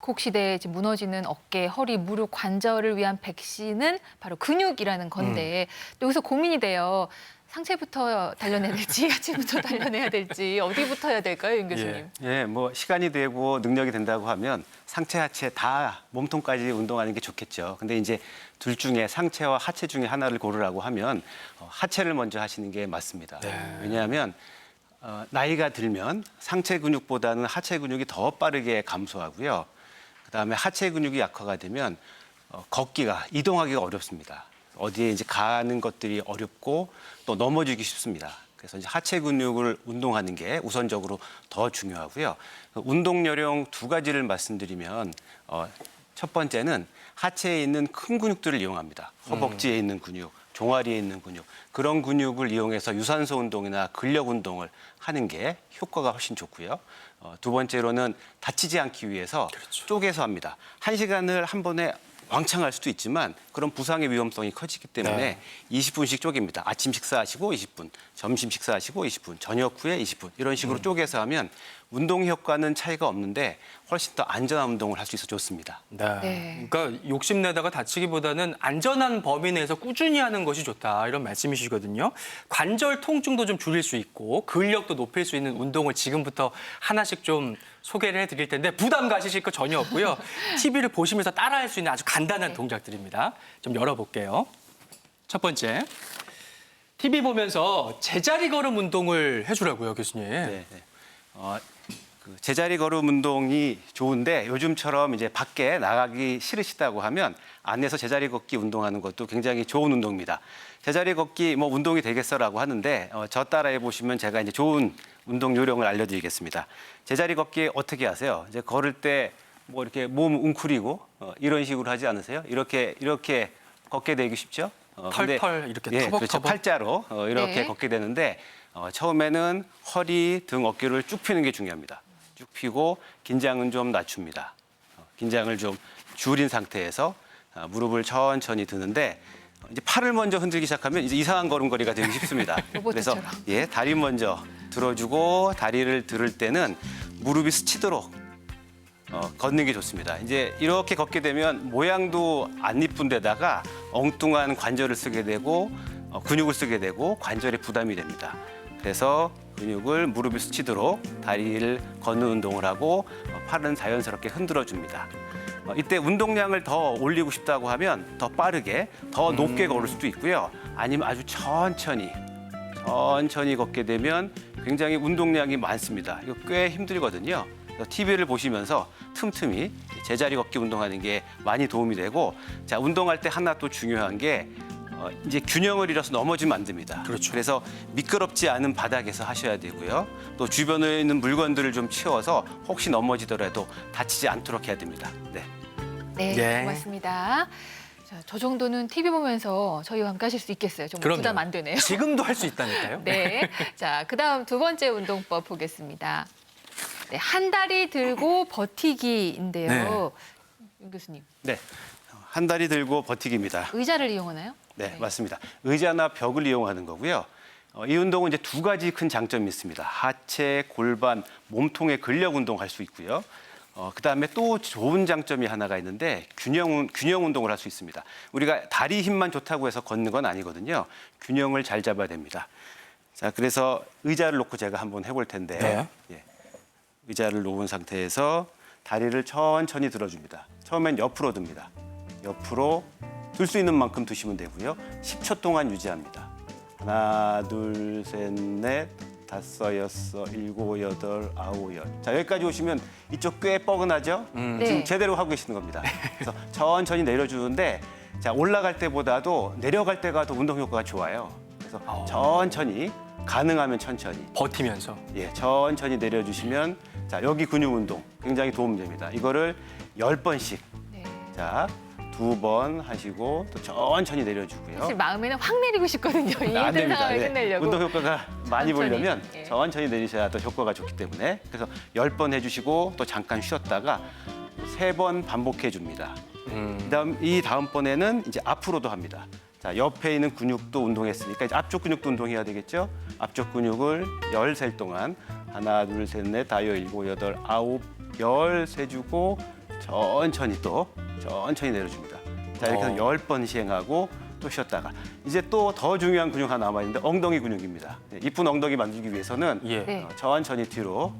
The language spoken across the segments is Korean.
백혹 시대에 지금 무너지는 어깨, 허리, 무릎, 관절을 위한 백신은 바로 근육이라는 건데 또 여기서 고민이 돼요. 상체부터 단련해야 될지 하체부터 단련해야 될지 어디부터 해야 될까요, 윤 교수님? 예, 뭐 시간이 되고 능력이 된다고 하면 상체, 하체 다 몸통까지 운동하는 게 좋겠죠. 근데 이제 둘 중에 상체와 하체 중에 하나를 고르라고 하면 하체를 먼저 하시는 게 맞습니다. 네. 왜냐하면 나이가 들면 상체 근육보다는 하체 근육이 더 빠르게 감소하고요. 그다음에 하체 근육이 약화가 되면 걷기가, 이동하기가 어렵습니다. 어디에 이제 가는 것들이 어렵고 또 넘어지기 쉽습니다. 그래서 이제 하체 근육을 운동하는 게 우선적으로 더 중요하고요. 운동 요령 두 가지를 말씀드리면 첫 번째는 하체에 있는 큰 근육들을 이용합니다. 허벅지에 있는 근육, 종아리에 있는 근육, 그런 근육을 이용해서 유산소 운동이나 근력 운동을 하는 게 효과가 훨씬 좋고요. 두 번째로는 다치지 않기 위해서 쪼개서 합니다. 1시간을 한 번에 왕창 할 수도 있지만 그런 부상의 위험성이 커지기 때문에 20분씩 쪼갭니다. 아침 식사하시고 20분, 점심 식사하시고 20분, 저녁 후에 20분 이런 식으로 쪼개서 하면 운동 효과는 차이가 없는데 훨씬 더 안전한 운동을 할 수 있어 좋습니다. 네. 그러니까 욕심내다가 다치기보다는 안전한 범위 내에서 꾸준히 하는 것이 좋다 이런 말씀이시거든요. 관절 통증도 좀 줄일 수 있고 근력도 높일 수 있는 운동을 지금부터 하나씩 좀 소개를 해드릴 텐데 부담 가지실 거 전혀 없고요. TV를 보시면서 따라할 수 있는 아주 간단한 동작들입니다. 좀 열어볼게요. 첫 번째, TV 보면서 제자리 걸음 운동을 해주라고요, 교수님. 네. 그 제자리 걸음 운동이 좋은데 요즘처럼 이제 밖에 나가기 싫으시다고 하면 안에서 제자리 걷기 운동하는 것도 굉장히 좋은 운동입니다. 제자리 걷기 뭐 운동이 되겠어라고 하는데 저 따라해 보시면 제가 이제 좋은 운동 요령을 알려드리겠습니다. 제자리 걷기 어떻게 하세요? 이제 걸을 때 뭐 이렇게 몸 웅크리고 이런 식으로 하지 않으세요? 이렇게 걷게 되기 쉽죠? 근데 털털 이렇게 예, 터벅터벅. 그렇죠. 팔자로 이렇게 네. 걷게 되는데 처음에는 허리, 등, 어깨를 쭉 펴는 게 중요합니다. 쭉 펴고 긴장은 좀 낮춥니다. 긴장을 좀 줄인 상태에서 무릎을 천천히 드는데 이제 팔을 먼저 흔들기 시작하면 이제 이상한 걸음걸이가 되기 쉽습니다. 그래서 로봇처럼. 다리 먼저 들어주고 다리를 들을 때는 무릎이 스치도록 걷는 게 좋습니다. 이제 이렇게 걷게 되면 모양도 안 이쁜 데다가 엉뚱한 관절을 쓰게 되고 근육을 쓰게 되고 관절에 부담이 됩니다. 그래서 근육을 무릎이 스치도록 다리를 걷는 운동을 하고 팔은 자연스럽게 흔들어 줍니다. 이때 운동량을 더 올리고 싶다고 하면 더 빠르게, 더 높게 걸을 수도 있고요. 아니면 아주 천천히 걷게 되면 굉장히 운동량이 많습니다. 이거 꽤 힘들거든요. TV를 보시면서 틈틈이 제자리 걷기 운동하는 게 많이 도움이 되고, 자, 운동할 때 하나 또 중요한 게 이제 균형을 잃어서 넘어지면 안 됩니다. 그렇죠. 그래서 미끄럽지 않은 바닥에서 하셔야 되고요. 또 주변에 있는 물건들을 좀 치워서 혹시 넘어지더라도 다치지 않도록 해야 됩니다. 네. 네, 예. 고맙습니다. 자, 저 정도는 TV 보면서 저희와 함께 하실 수 있겠어요. 정말 그럼요. 부담 안 되네요. 지금도 할 수 있다니까요. 네. 자, 그다음 두 번째 운동법 보겠습니다. 네, 한 다리 들고 버티기인데요. 윤 교수님, 네. 한 다리 들고 버티기입니다. 의자를 이용하나요? 네, 맞습니다. 의자나 벽을 이용하는 거고요. 이 운동은 이제 두 가지 큰 장점이 있습니다. 하체, 골반, 몸통의 근력 운동할 수 있고요. 그다음에 또 좋은 장점이 하나가 있는데 균형 운동을 할 수 있습니다. 우리가 다리 힘만 좋다고 해서 걷는 건 아니거든요. 균형을 잘 잡아야 됩니다. 자, 그래서 의자를 놓고 제가 한번 해볼 텐데 네. 예. 의자를 놓은 상태에서 다리를 천천히 들어줍니다. 처음엔 옆으로 듭니다. 옆으로 들 수 있는 만큼 두시면 되고요. 10초 동안 유지합니다. 하나, 둘, 셋, 넷, 다섯, 여섯, 일곱, 여덟, 아홉, 열. 자, 여기까지 오시면 이쪽 꽤 뻐근하죠? 네. 지금 제대로 하고 계시는 겁니다. 그래서 천천히 내려주는데 자, 올라갈 때보다도 내려갈 때가 더 운동 효과가 좋아요. 그래서 천천히, 가능하면 천천히. 버티면서. 예, 천천히 내려주시면 자, 여기 근육 운동 굉장히 도움됩니다. 이거를 10번씩. 네. 자, 2번 하시고 또 천천히 내려주고요. 사실 마음에는 확 내리고 싶거든요. 이 안 힘든 됩니다. 상황을 네. 끝내려고. 운동 효과가 많이 천천히. 보려면 예. 천천히 내리셔야 더 효과가 좋기 때문에 그래서 10번 해주시고 또 잠깐 쉬었다가 3번 반복해 줍니다. 이 다음번에는 이제 앞으로도 합니다. 자, 옆에 있는 근육도 운동했으니까 이제 앞쪽 근육도 운동해야 되겠죠? 앞쪽 근육을 10셀 동안 하나, 둘, 셋, 넷, 다섯, 일곱, 여덟, 아홉, 열 세주고 천천히 내려줍니다. 자, 이렇게 해서 10번 시행하고 또 쉬었다가 이제 또 더 중요한 근육 하나 남아 있는데 엉덩이 근육입니다. 이쁜 엉덩이 만들기 위해서는 예. 네. 천천히 뒤로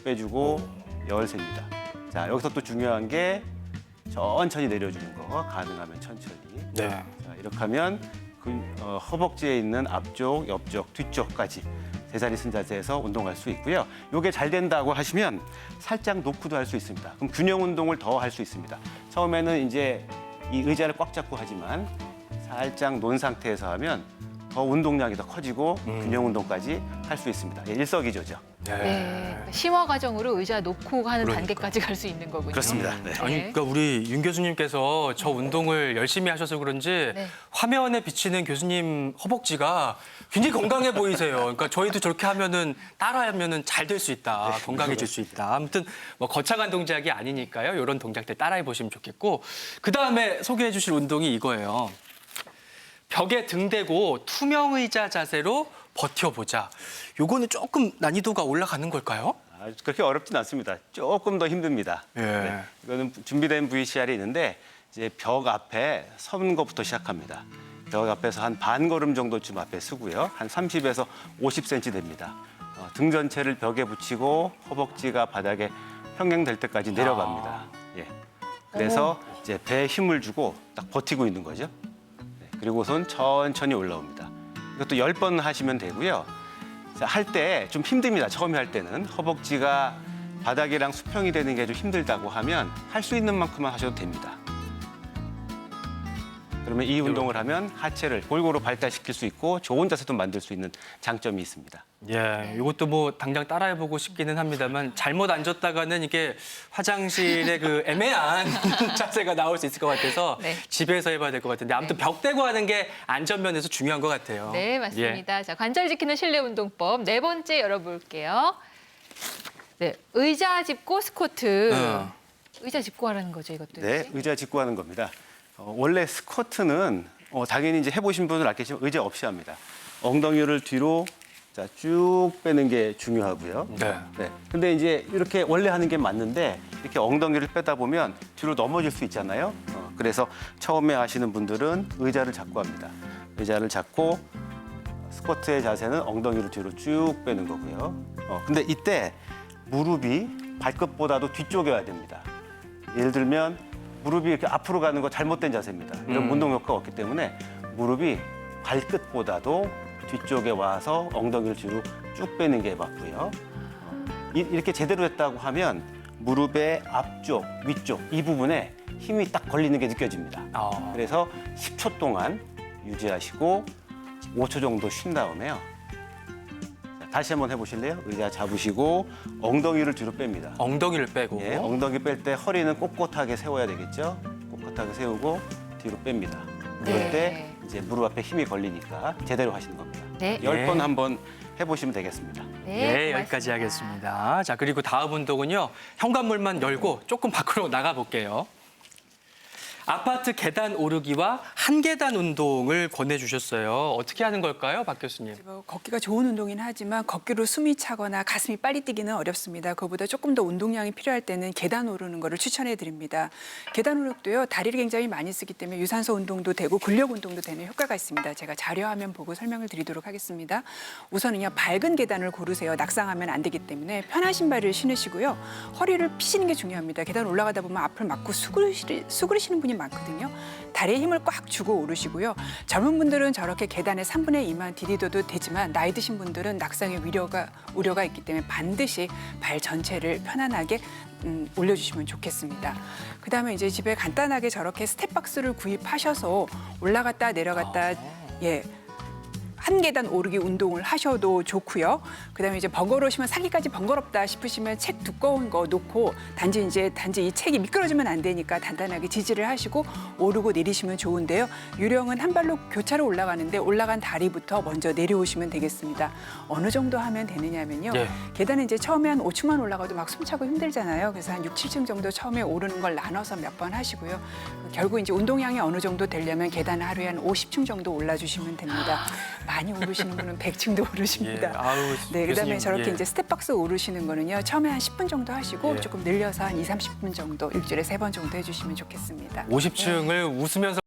빼주고 열셉니다. 자, 여기서 또 중요한 게 천천히 내려주는 거, 가능하면 천천히. 네. 자, 이렇게 하면 허벅지에 있는 앞쪽, 옆쪽, 뒤쪽까지 제자리 쓴 자세에서 운동할 수 있고요. 이게 잘 된다고 하시면 살짝 놓고도 할 수 있습니다. 그럼 균형 운동을 더 할 수 있습니다. 처음에는 이제 이 의자를 꽉 잡고 하지만 살짝 놓은 상태에서 하면 더 운동량이 더 커지고 균형 운동까지 할 수 있습니다. 예, 일석이조죠. 네. 심화 과정으로 의자 놓고 하는 그러니까. 단계까지 갈 수 있는 거군요. 그렇습니다. 네. 아니, 그러니까 우리 윤 교수님께서 저 운동을 열심히 하셔서 그런지 네. 화면에 비치는 교수님 허벅지가 굉장히 건강해 보이세요. 그러니까 저희도 저렇게 하면은 따라하면은 잘 될 수 있다, 건강해질 수 있다. 아무튼 뭐 거창한 동작이 아니니까요. 이런 동작들 따라해 보시면 좋겠고, 그 다음에 소개해주실 운동이 이거예요. 벽에 등 대고 투명 의자 자세로 버텨보자. 요거는 조금 난이도가 올라가는 걸까요? 그렇게 어렵진 않습니다. 조금 더 힘듭니다. 예. 네, 이거는 준비된 VCR이 있는데 이제 벽 앞에 서는 것부터 시작합니다. 벽 앞에서 한 반 걸음 정도쯤 앞에 서고요. 한 30에서 50cm 됩니다. 등 전체를 벽에 붙이고 허벅지가 바닥에 평행될 때까지 내려갑니다. 예. 그래서 이제 배에 힘을 주고 딱 버티고 있는 거죠. 네, 그리고선 천천히 올라옵니다. 이것도 10번 하시면 되고요. 할 때 좀 힘듭니다. 처음에 할 때는 허벅지가 바닥이랑 수평이 되는 게 좀 힘들다고 하면 할 수 있는 만큼만 하셔도 됩니다. 그러면 이 운동을 하면 하체를 골고루 발달시킬 수 있고 좋은 자세도 만들 수 있는 장점이 있습니다. 예, 이것도 뭐 당장 따라해보고 싶기는 합니다만 잘못 앉았다가는 이게 화장실에 그 애매한 자세가 나올 수 있을 것 같아서 네. 집에서 해봐야 될 것 같은데 아무튼 벽 대고 하는 게 안전면에서 중요한 것 같아요. 네, 맞습니다. 자, 관절 지키는 실내 운동법 네 번째 열어볼게요. 네, 의자 짚고 스쿼트. 의자 짚고 하라는 거죠, 이것도. 네, 의자 짚고 하는 겁니다. 원래 스쿼트는 당연히 이제 해보신 분은 알겠지만 의자 없이 합니다. 엉덩이를 뒤로 자, 쭉 빼는 게 중요하고요. 네. 네. 근데 이제 이렇게 원래 하는 게 맞는데 이렇게 엉덩이를 빼다 보면 뒤로 넘어질 수 있잖아요. 그래서 처음에 하시는 분들은 의자를 잡고 합니다. 의자를 잡고 스쿼트의 자세는 엉덩이를 뒤로 쭉 빼는 거고요. 근데 이때 무릎이 발끝보다도 뒤쪽에 와야 됩니다. 예를 들면 무릎이 이렇게 앞으로 가는 거 잘못된 자세입니다. 이런 운동 효과가 없기 때문에 무릎이 발끝보다도 뒤쪽에 와서 엉덩이를 뒤로 쭉 빼는 게 맞고요. 이렇게 제대로 했다고 하면 무릎의 앞쪽, 위쪽 이 부분에 힘이 딱 걸리는 게 느껴집니다. 그래서 10초 동안 유지하시고 5초 정도 쉰 다음에요. 자, 다시 한번 해보실래요? 의자 잡으시고 엉덩이를 뒤로 뺍니다. 엉덩이를 빼고. 예, 엉덩이 뺄 때 허리는 꼿꼿하게 세워야 되겠죠? 꼿꼿하게 세우고 뒤로 뺍니다. 그럴 네. 때 이제 무릎 앞에 힘이 걸리니까 제대로 하시는 겁니다. 네. 10번 한번 해보시면 되겠습니다. 네, 고맙습니다. 여기까지 하겠습니다. 자, 그리고 다음 운동은요. 현관문만 열고 조금 밖으로 나가 볼게요. 아파트 계단 오르기와 한 계단 운동을 권해주셨어요. 어떻게 하는 걸까요, 박 교수님? 뭐 걷기가 좋은 운동이긴 하지만 걷기로 숨이 차거나 가슴이 빨리 뛰기는 어렵습니다. 그보다 조금 더 운동량이 필요할 때는 계단 오르는 거를 추천해 드립니다. 계단 오르기도요. 다리를 굉장히 많이 쓰기 때문에 유산소 운동도 되고 근력 운동도 되는 효과가 있습니다. 제가 자료 화면 보고 설명을 드리도록 하겠습니다. 우선은요. 밝은 계단을 고르세요. 낙상하면 안 되기 때문에 편한 신발을 신으시고요. 허리를 피시는 게 중요합니다. 계단 올라가다 보면 앞을 막고 수그리시는 분이 많거든요. 다리에 힘을 꽉 주고 오르시고요. 젊은 분들은 저렇게 계단에 3분의 2만 디디뎌도 되지만 나이 드신 분들은 낙상의 우려가 있기 때문에 반드시 발 전체를 편안하게 올려주시면 좋겠습니다. 그다음에 이제 집에 간단하게 저렇게 스텝박스를 구입하셔서 올라갔다 내려갔다 한 계단 오르기 운동을 하셔도 좋고요. 그다음에 이제 번거로우시면 사기까지 번거롭다 싶으시면 책 두꺼운 거 놓고 단지 이 책이 미끄러지면 안 되니까 단단하게 지지를 하시고 오르고 내리시면 좋은데요. 유령은 한 발로 교차로 올라가는데 올라간 다리부터 먼저 내려오시면 되겠습니다. 어느 정도 하면 되느냐면요. 네. 계단은 이제 처음에 한 5층만 올라가도 막 숨차고 힘들잖아요. 그래서 한 6, 7층 정도 처음에 오르는 걸 나눠서 몇 번 하시고요. 결국 이제 운동량이 어느 정도 되려면 계단 하루에 한 50층 정도 올라주시면 됩니다. 많이 오르시는 분은 100층도 오르십니다. 예, 아우, 네, 그다음에 교수님, 저렇게 예. 이제 스텝박스 오르시는 거는요. 처음에 한 10분 정도 하시고 예. 조금 늘려서 한 2, 30분 정도 일주일에 3번 정도 해주시면 좋겠습니다. 50층을 웃으면서